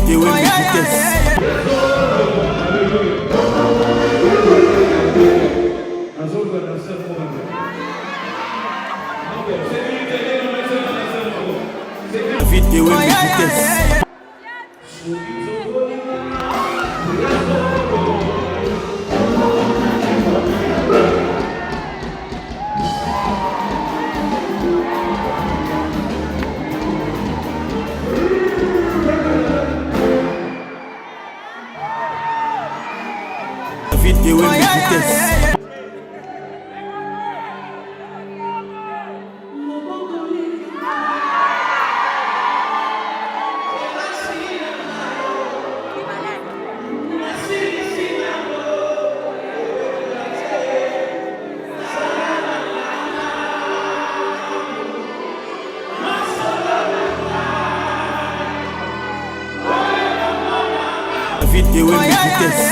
Vidéo et vitesse. Vidéo et vitesse. Vidéo et vitesse. Vidéo et vitesse.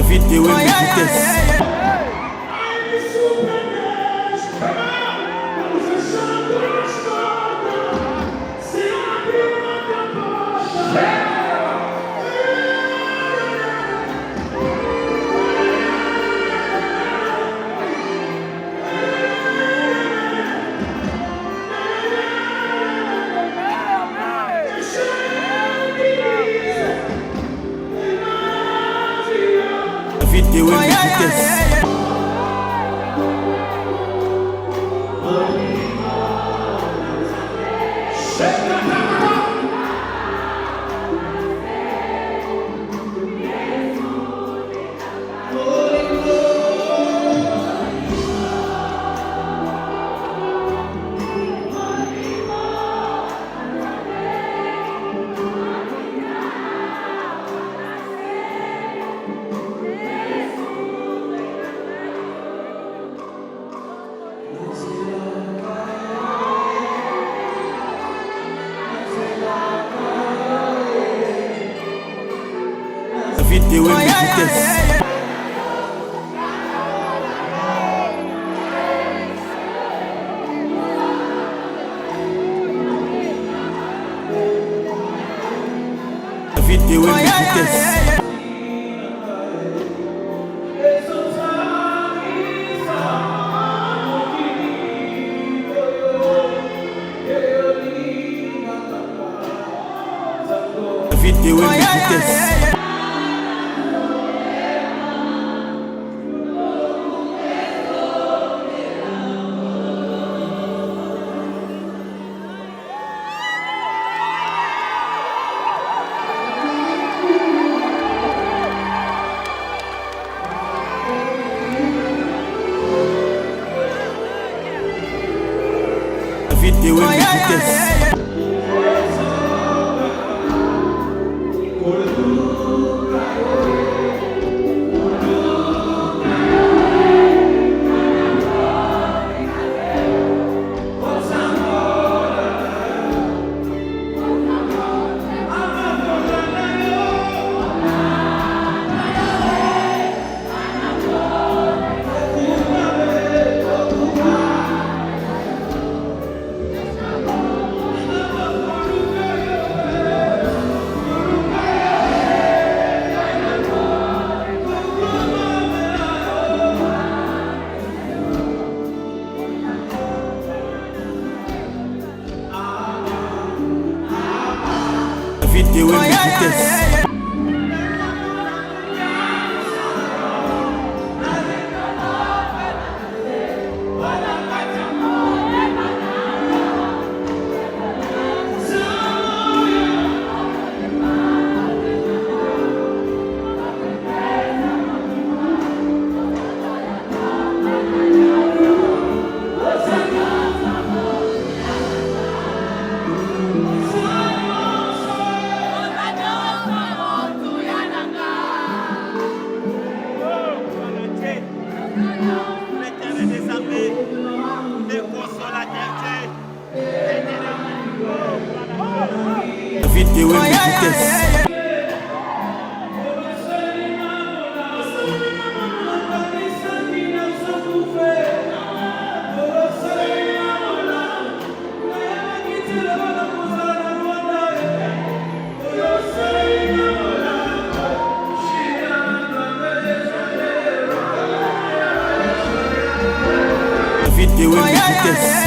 Vidéo et vitesse. Vidéo et vitesse. Vidéo et vitesse. Vidéo et vitesse. Vidéo et vitesse. Vidéo et vitesse. Vidéo et vitesse. vitesse. Vite ouais mais vitesse.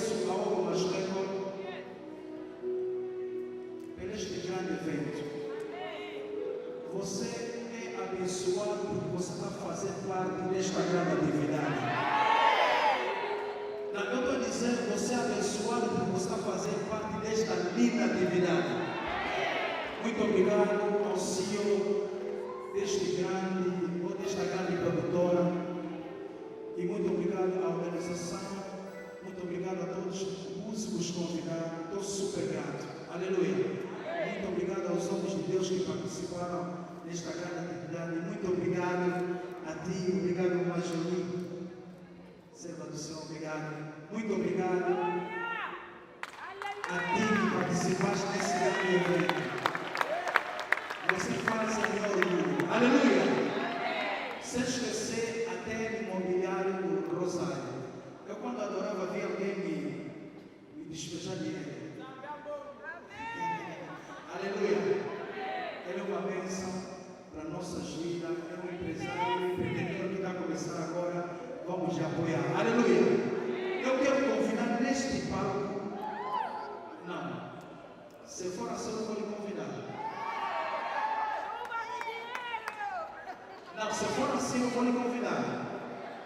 agradeço ao Algumas Record por este grande evento. Você é abençoado porque você está fazendo parte desta grande atividade. Não, eu estou dizendo, você é abençoado porque você está fazendo parte desta linda atividade. Muito obrigado ao CEO desta grande produtora. E muito obrigado à organização. Muito obrigado a todos os músicos convidados. Estou super grato. Aleluia. Muito obrigado aos homens de Deus que participaram nesta grande atividade. Muito obrigado a ti. Obrigado, Majori. Serva do Senhor, obrigado. Muito obrigado a ti que participaste nesse grande evento. Você faz a minha orgulho. Aleluia. Sem esquecer até o imobiliário do Rosário. Eu quando adorava ver alguém me despejar dinheiro. Aleluia. Ele é uma bênção para nossas vidas. É um empresário, um empreendedor que está a começar agora. Vamos lhe apoiar. Aleluia. Eu quero convidar neste palco. Não. Se for assim, eu vou lhe convidar. Não, se for assim, eu vou lhe convidar.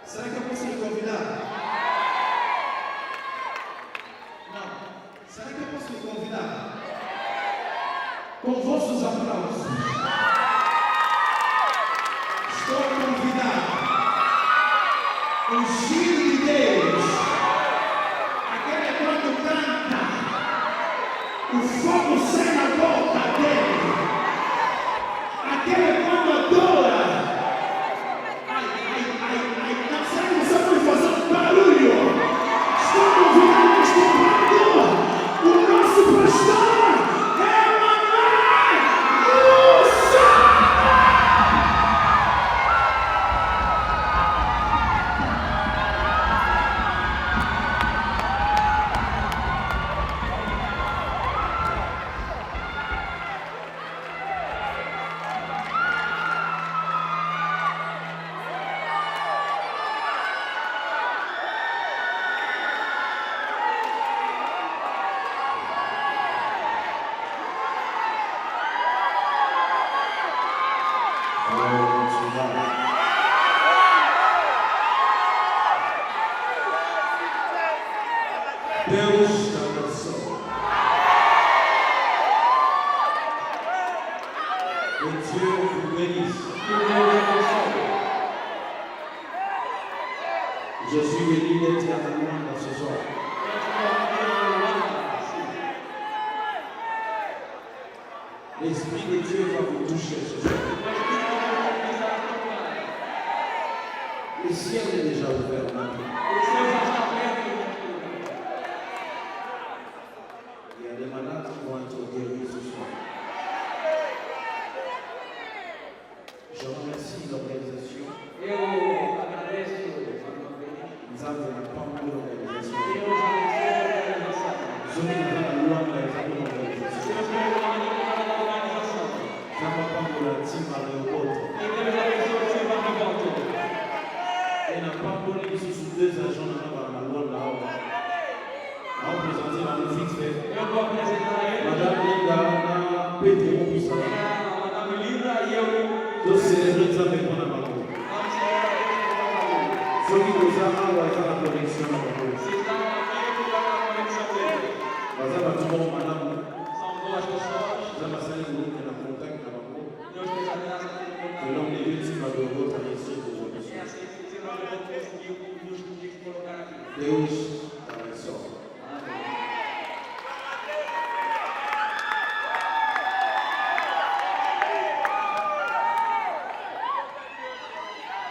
Será que eu posso lhe convidar? Não. Será que eu posso lhe convidar? Com vossos aplausos. Estou a convidar o Filho de Deus, aquele quando canta, o fogo sai na boca dele, aquele quando adora. Não sei que você pode fazer um barulho. Estou a convidar neste palco o nosso pastor. Deus te abençoe. Que Dieu vous bénisse. Je suis venu d'être à Rwanda ce soir. L'Esprit de Dieu va vous toucher ce soir. Le ciel est déjà ouvert maintenant. Il y a des malades qui vont être guéris ce soir. Je remercie l'organisation. Nous avons la part de l'organisation. Je vous donne la loi de l'organisation. Ça va pas pour la team à l'aéroport. Et n'a pas pour les sous deux agents dans la loi de la loi. On va présenter la musique faite. Madame Linda, Pedro Poussa. Tous célébrer ça avec mon amour. Ceux qui nous ont envoyé la connexion à l'amour. Madame a tout le monde, madame. Madame a salué le monde qui est en contact avec l'amour. Le nom des deux types de votre ici aujourd'hui. Deus te abençoe.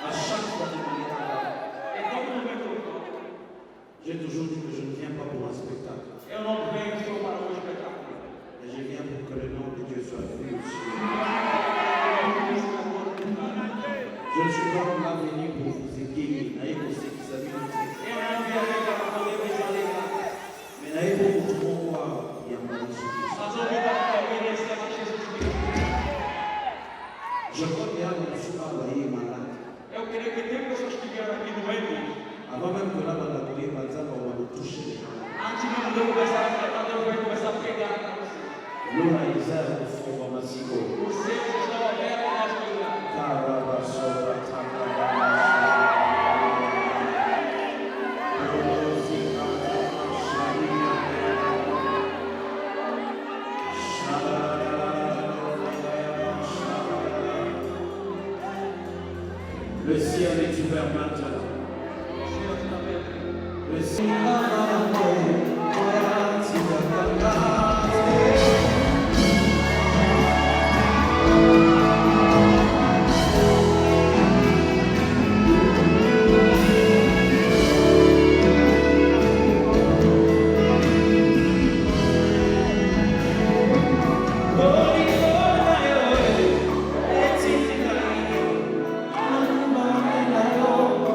À chaque fois que je viens là, j'ai toujours dit que je ne viens pas pour un spectacle. Mais je viens pour que le nom de Dieu soit vu aussi. Je ne suis pas là venu pour vous égayer, mais pour ceux qui s'habillent. Deus vai começar a pegar na você. Os céus estão abertos neste lugar. Le ciel est ouvert maintenant. Os céus estão abertos. Le ciel Oh,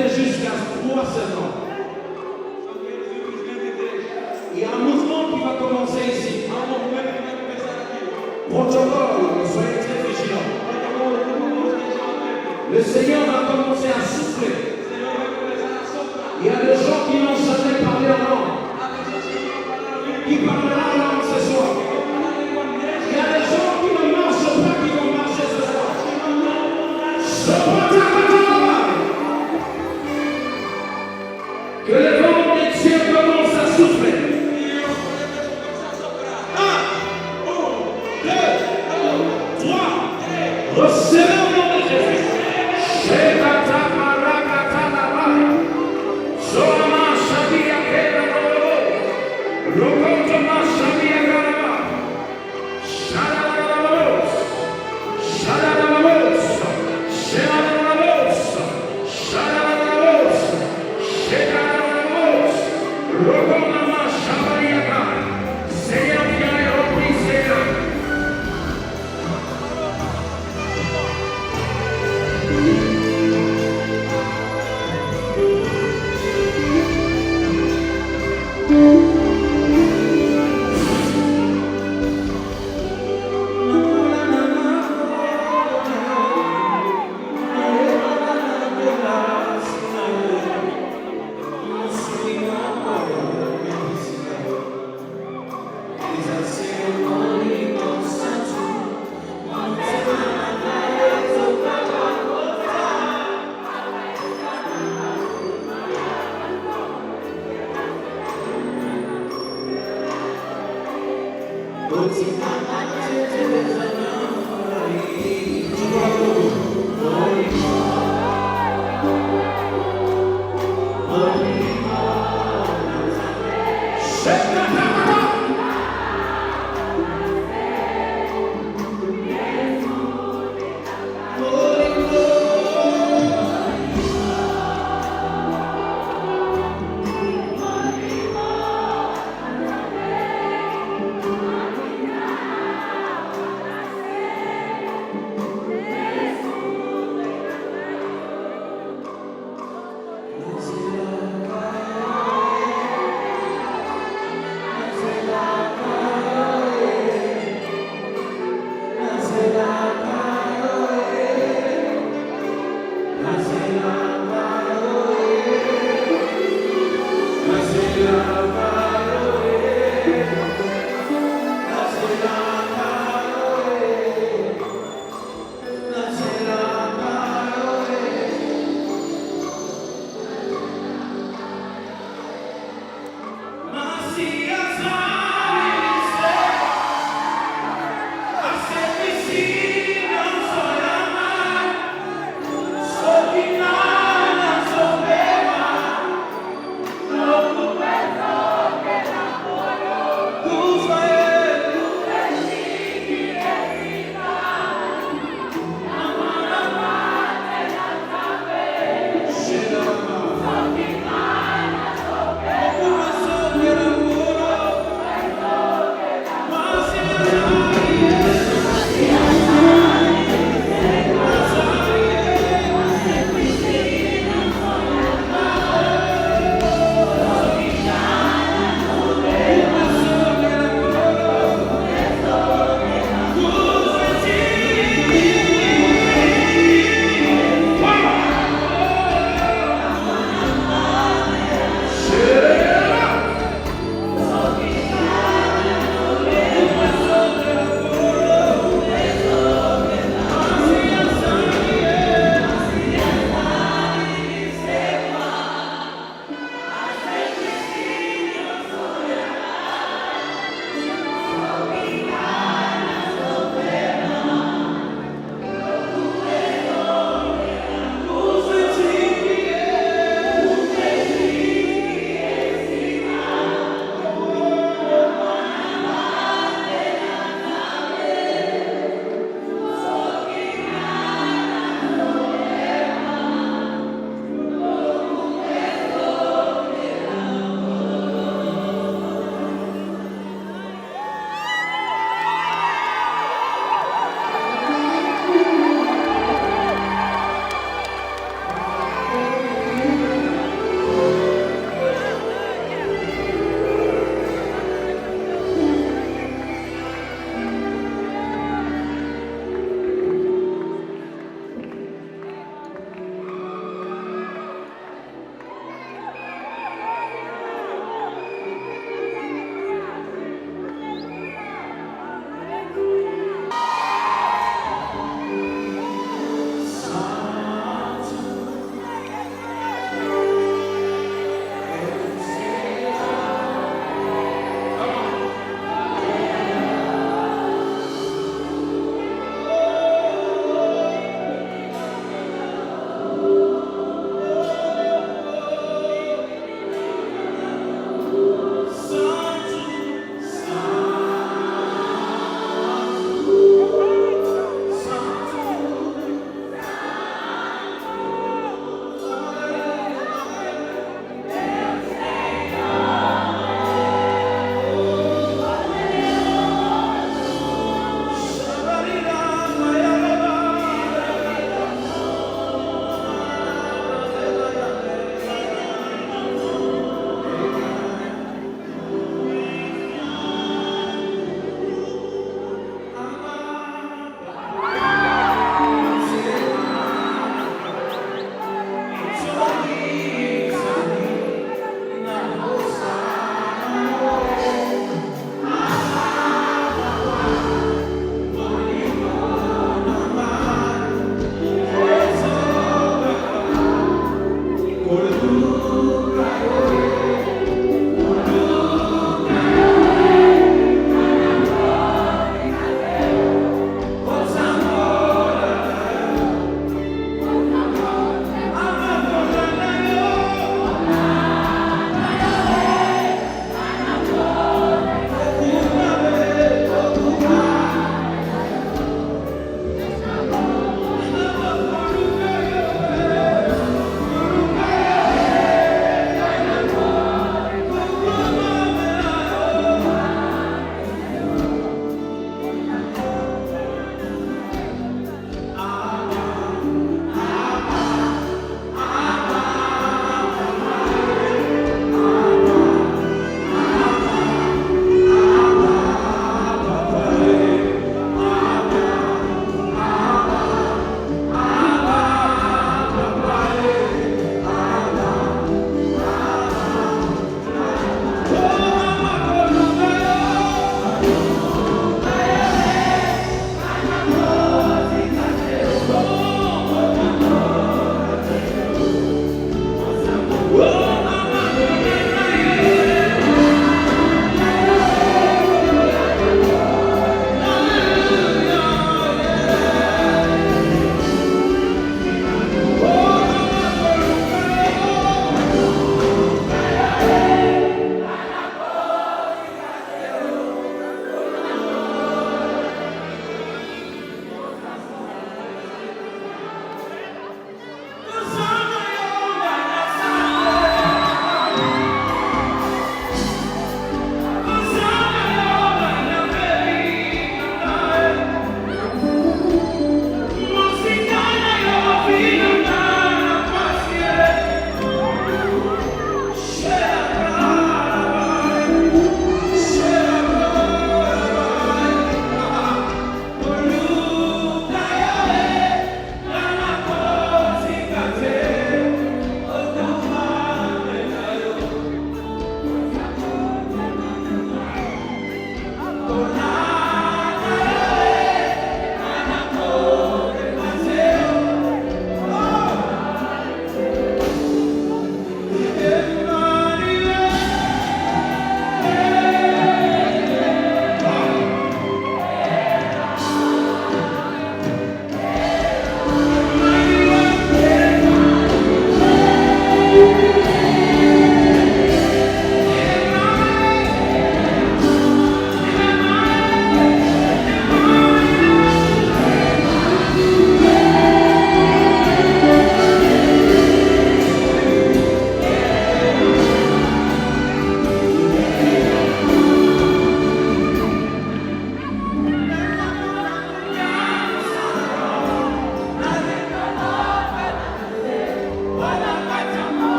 compter jusqu'à 3 seulement. Só que eles simplesmente deixam. Il y a un mouvement qui va commencer ici. Há um movimento que vai começar aqui. Protocole, soyez très vigilants. Protocolo, por favor, estejam atentos. Le Seigneur va commencer à souffler. O Senhor vai começar a soprar. Il y a des gens qui n'ont jamais parlé en langue, Há pessoas que não falaram língua. qui parleront en langue ce soir. Vão falar língua neste. Il y a des gens qui ne marchent pas, qui vont marcher ce soir. Que le vent des cieux commence à souffler. E os planetas começam a soprar. 1, 2, 3. Recevez au nom de Jésus. Solama Shabia Kera Robo. Rokotoma Shabia Garaba. Shadalabos. Shadalabos. Shadalabos.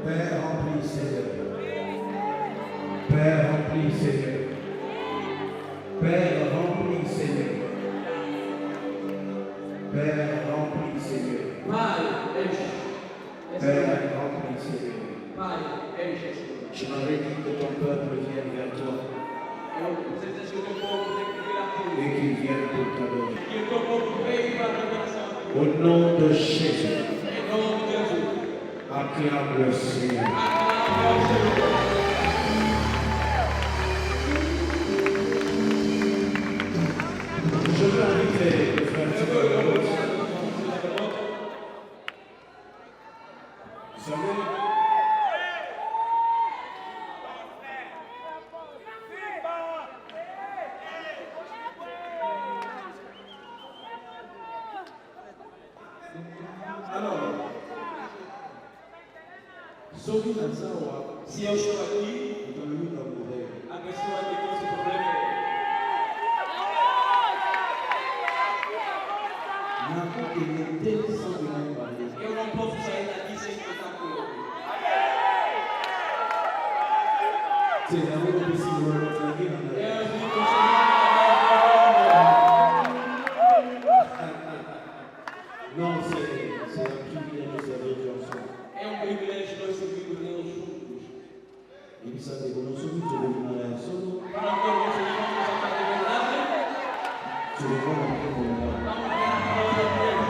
Père rempli, Seigneur. Père rempli, Seigneur. Père rempli, Seigneur. Père rempli, Seigneur. Pai, enche. Père rempli, Seigneur. Pai, enche, Senhor. Je m'avais dit que ton peuple vienne vers toi Você diz que o teu povo tem que vir a ti. et qu'il vienne pour t'adorer. Que o teu povo veio para a revelação. Au nom de Jésus, Em nome de Jesus. acclame le Seigneur. Aclame ao Senhor. Je veux inviter les frères et sœurs de la Rose. Vous savez, alors, Sophie Nazawa, Se eu estou aqui, est venue dans mon rêve. a pessoa que tem esse problema é Il était sans venir parler. eu não posso sair daqui sem contar com ele. C'est la robe ici, vous le remarquez dans la Eu rêve. vim com Non, c'est un privilège de servir Dieu ensemble. É privilégio nós servirmos Deus juntos. Et puis ça, c'est que nous sommes tous venus dans la solo. Para que nós sejamos a de verdade, Tu le vois dans le monde. vamos ver a palavra de Deus.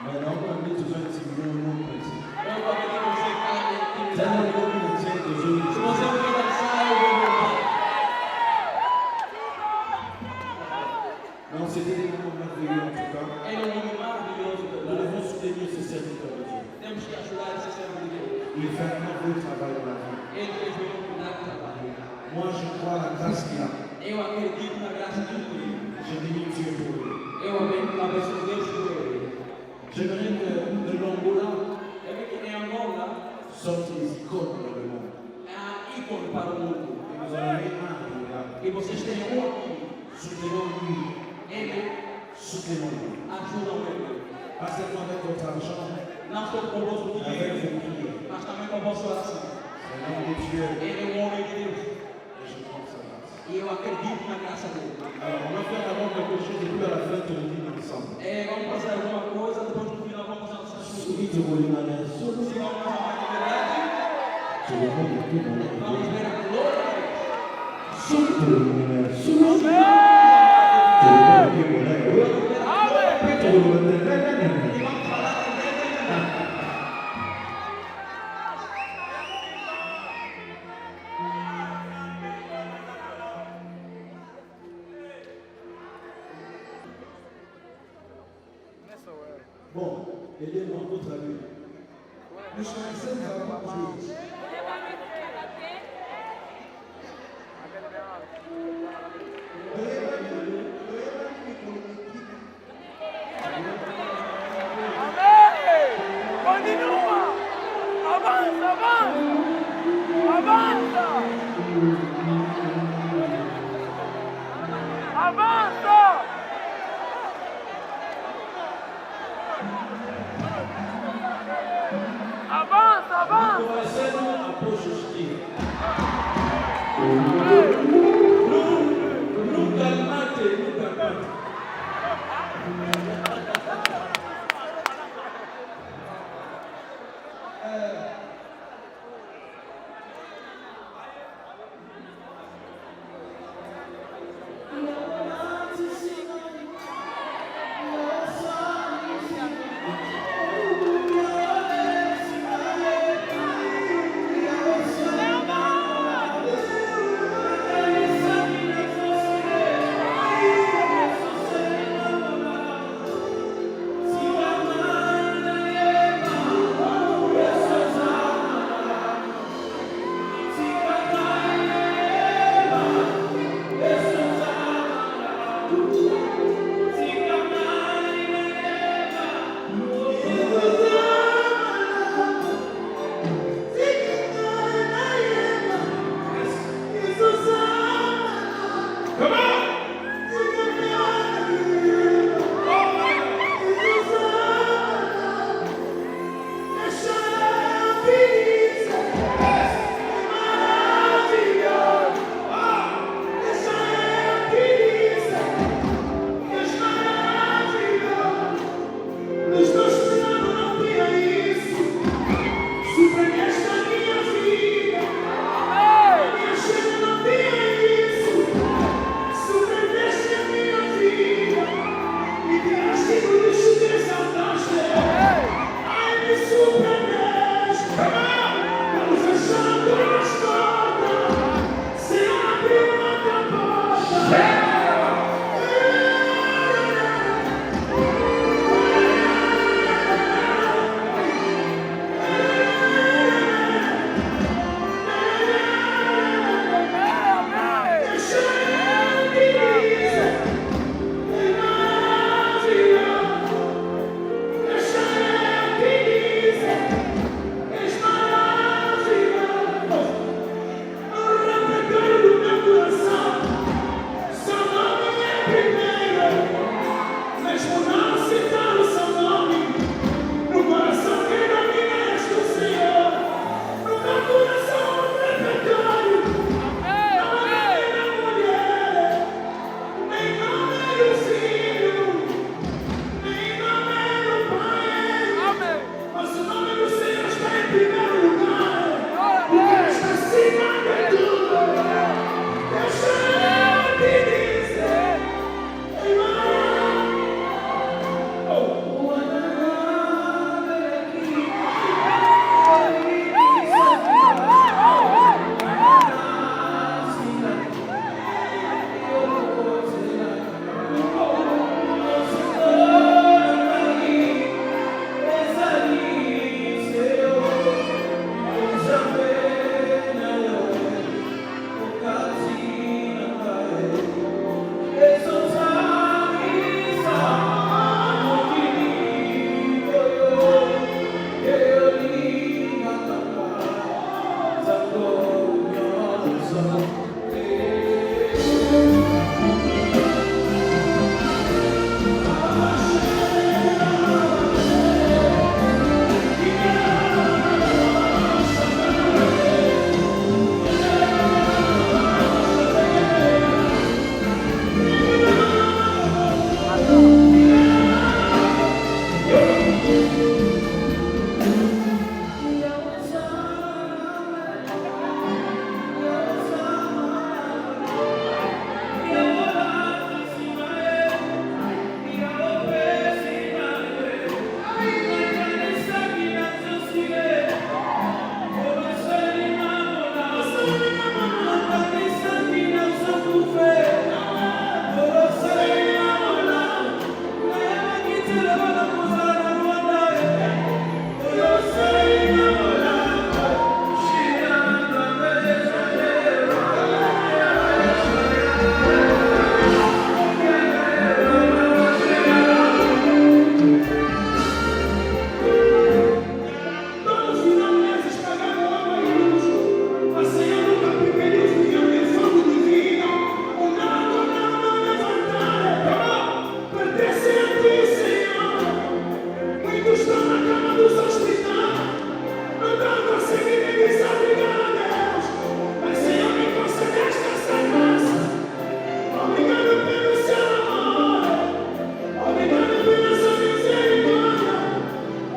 Maintenant, on va mettre tout un petit million de monde petit. Eu vou pedir que você cale Ça, intimidade. le monde, il tient toujours. Se você não quer dançar, eu vou voltar. Non, c'était des moments merveilleux en tout cas. Ele é um homem maravilhoso, Nous verdade? devons soutenir ce serviteur de Dieu. Temos que ajudar esse servo de Deus. Il fait un merveilleux travail dans la vie. Ele fez bem um cuidado do trabalho. Moi, je crois à la grâce qu'il a. Eu acredito na graça de Deus. Je bénis Dieu pour lui. Eu abençoo Deus por ele. J'aimerais que de l'Angola Eu vi que em Angola sortent les icônes dans le monde. é a ícone para o mundo. Et nous en avons un là. E vocês têm um aqui. Soutenons-lui. Ele Soutenons-lui. ajuda ele. Pas seulement avec votre argent, Não só com o vosso avec dinheiro, vos prières. mas também com a vossa oração. C'est l'homme de Dieu. Ele é um homem de Deus. Et je prends sa grâce. E eu acredito na graça dele. Alors, on va faire d'abord quelque chose et puis à la fin, on le dit ensemble. Vamos fazer alguma coisa, depois no final vamos dançar juntos. Celui qui vous dit dans solo, Se vamos amar de verdade, c'est le monde qui vous dit. vamos ver a glória de Deus. Solo, tout le monde est solo. Tout le monde qui vous dit. Tout le monde est là. E vamos falar com Deus de verdade. Bon, aidez-moi à votre avis. Nous choisissons d'avoir Dieu. Continua! Avanza, avanza! Avanza! Avanza! Avanza, avanza! Commencez-nous à projeter. Nous calmate, nous calmate.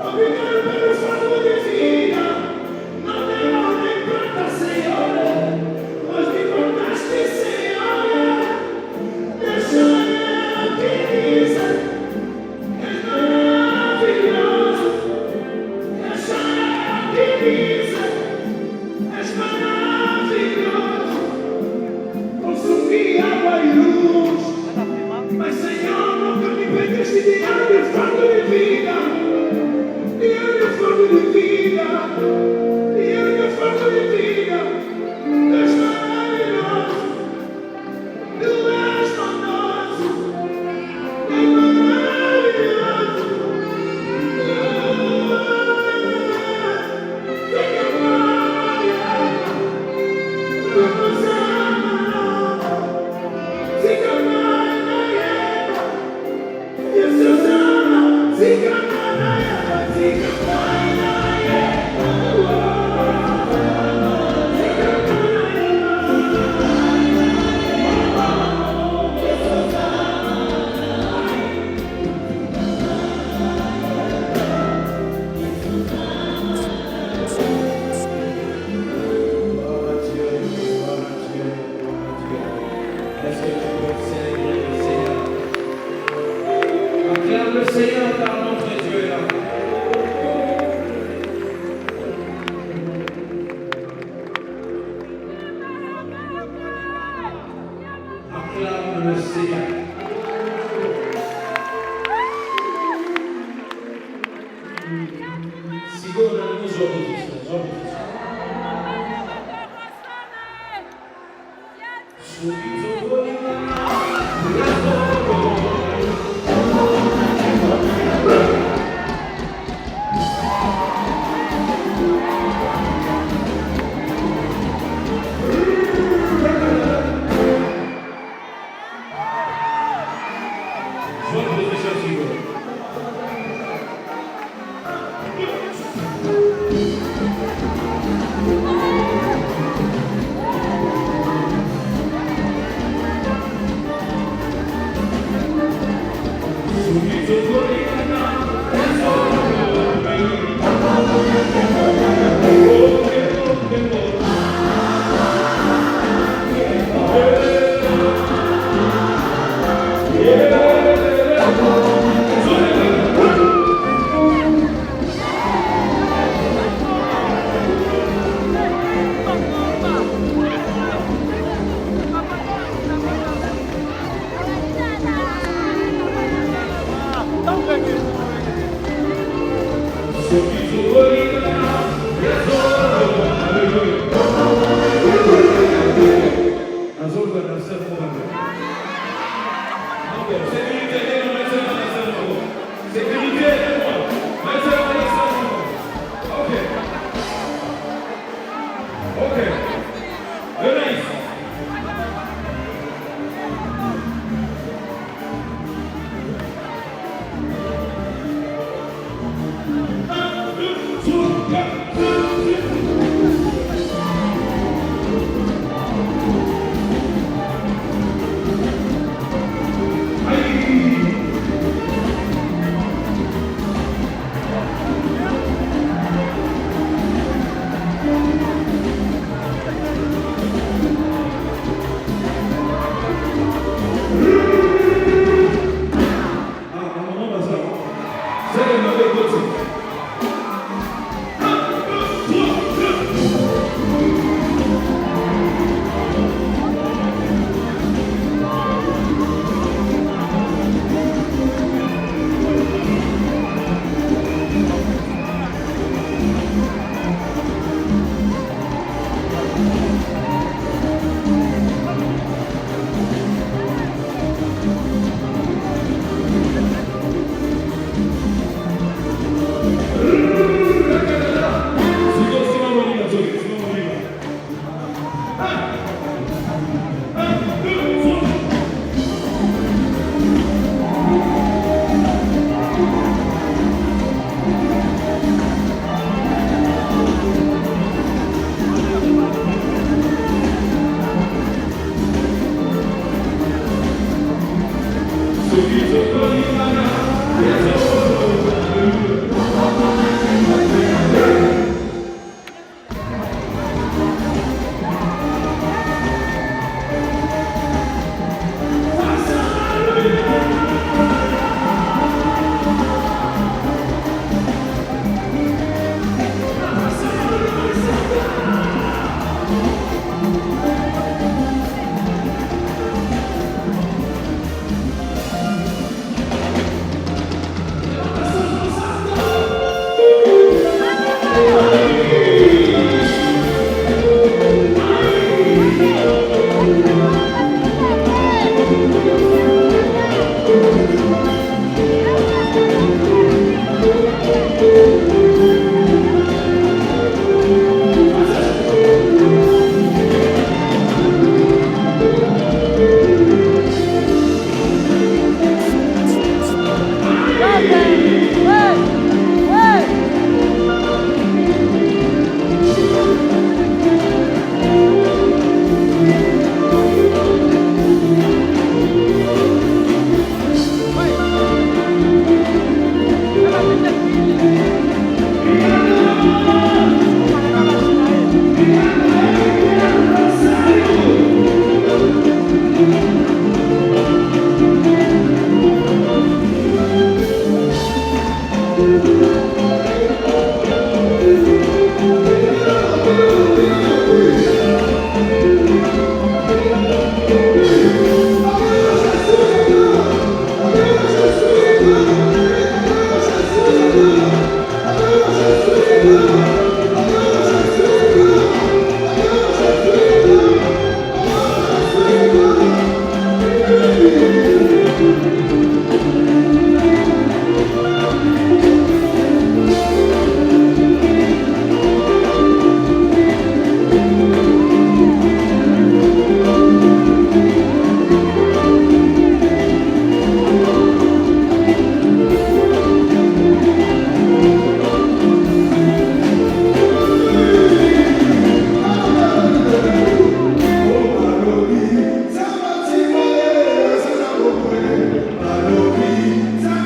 Obrigado pelo fato de vida. Não demorei tanta, Senhor. Mas me contaste, Senhor. Deixa eu te dizer. És maravilhoso. Deixa eu te dizer. És maravilhoso. Consumi água e luz. Mas, Senhor, nunca me pediste dinheiro de fato de vida. Dinheiro de fato de vida. Dinheiro de fato de vida. És maravilhoso. Tu és bondoso. És maravilhoso. Fica maravilhoso. Vamos amar. Fica maravilhoso. Jesus ama. Fica maravilhoso. Fica acclame le Seigneur car notre Dieu est là. Acclame le Seigneur. Segura nos ombros, Azul,